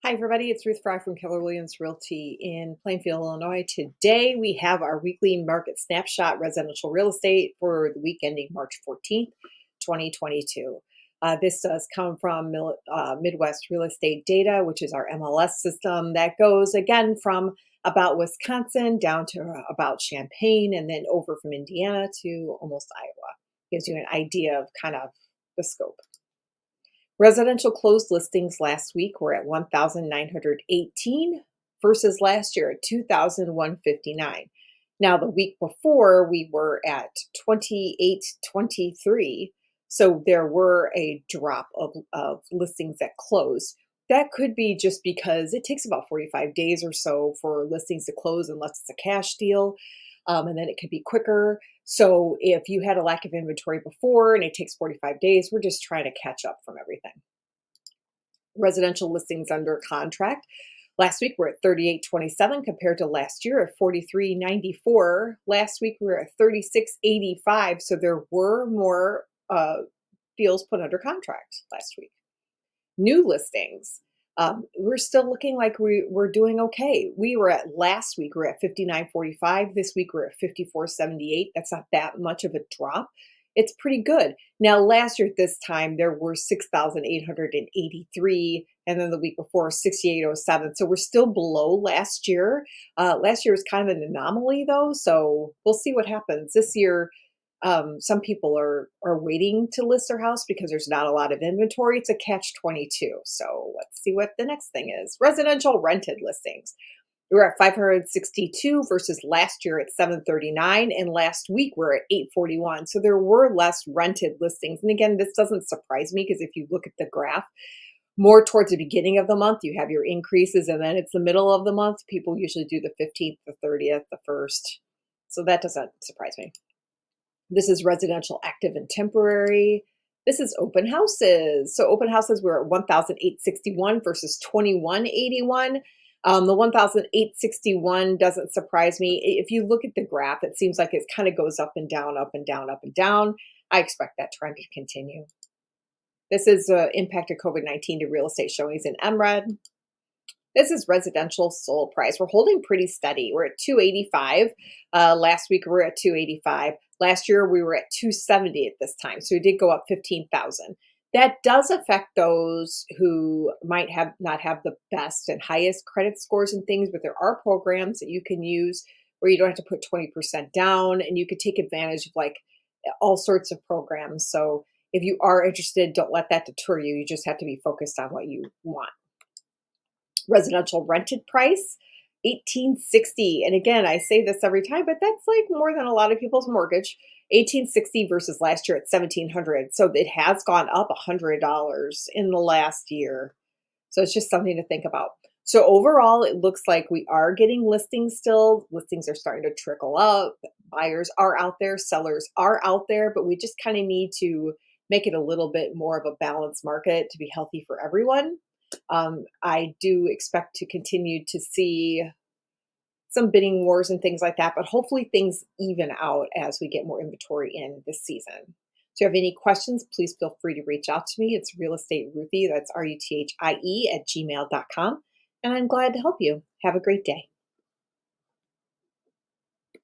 Hi, everybody. It's Ruth Frey from Keller Williams Realty in Plainfield, Illinois. Today, we have our weekly market snapshot residential real estate for the week ending March 14th, 2022. This does come from Midwest Real Estate Data, which is our MLS system that goes again from about Wisconsin down to about Champaign and then over from Indiana to almost Iowa. Gives you an idea of kind of the scope. Residential closed listings last week were at 1,918 versus last year at 2,159. Now, the week before, we were at 2,823. So there were a drop of listings that closed. That could be just because it takes about 45 days or so for listings to close unless it's a cash deal. And then it could be quicker. So if you had a lack of inventory before and it takes 45 days, we're just trying to catch up from everything. Residential listings under contract. Last week we're at 3827 compared to last year at 4394. Last week we were at 3685. So there were more deals put under contract last week. New listings. We're still looking like we're doing okay. We were at last week, we're at 59.45. This week we're at 54.78. That's not that much of a drop. It's pretty good. Now, last year at this time, there were 6,883, and then the week before, 6,807. So we're still below last year. Last year was kind of an anomaly, though, so we'll see what happens. This year, some people are waiting to list their house because there's not a lot of inventory. It's a catch-22. So let's see what the next thing is. Residential rented listings. We're at 562 versus last year at 739, and last week we're at 841. So there were less rented listings. And again, this doesn't surprise me because if you look at the graph, more towards the beginning of the month, you have your increases, and then it's the middle of the month. People usually do the 15th, the 30th, the 1st. So that doesn't surprise me. This is residential active and temporary. This is open houses. So open houses were at 1,861 versus 2,181. The 1,861 doesn't surprise me. If you look at the graph, it seems like it kind of goes up and down, up and down, up and down. I expect that trend to continue. This is impact of COVID-19 to real estate showings in MRED. This is residential sold price. We're holding pretty steady. We're at 285. Last week we were at 285. Last year we were at 270 at this time. So we did go up 15,000. That does affect those who might not have the best and highest credit scores and things, but there are programs that you can use where you don't have to put 20% down and you could take advantage of like all sorts of programs. So if you are interested, don't let that deter you. You just have to be focused on what you want. Residential rented price, 1860. And again, I say this every time, but that's like more than a lot of people's mortgage. 1860 versus last year at 1700. So it has gone up $100 in the last year. So it's just something to think about. So overall, it looks like we are getting listings still. Listings are starting to trickle up. Buyers are out there, sellers are out there, but we just kind of need to make it a little bit more of a balanced market to be healthy for everyone. I do expect to continue to see some bidding wars and things like that, but hopefully things even out as we get more inventory in this season. So if you have any questions, please feel free to reach out to me. It's Real Estate Ruthie, that's RUTHIE @gmail.com. And I'm glad to help you. Have a great day.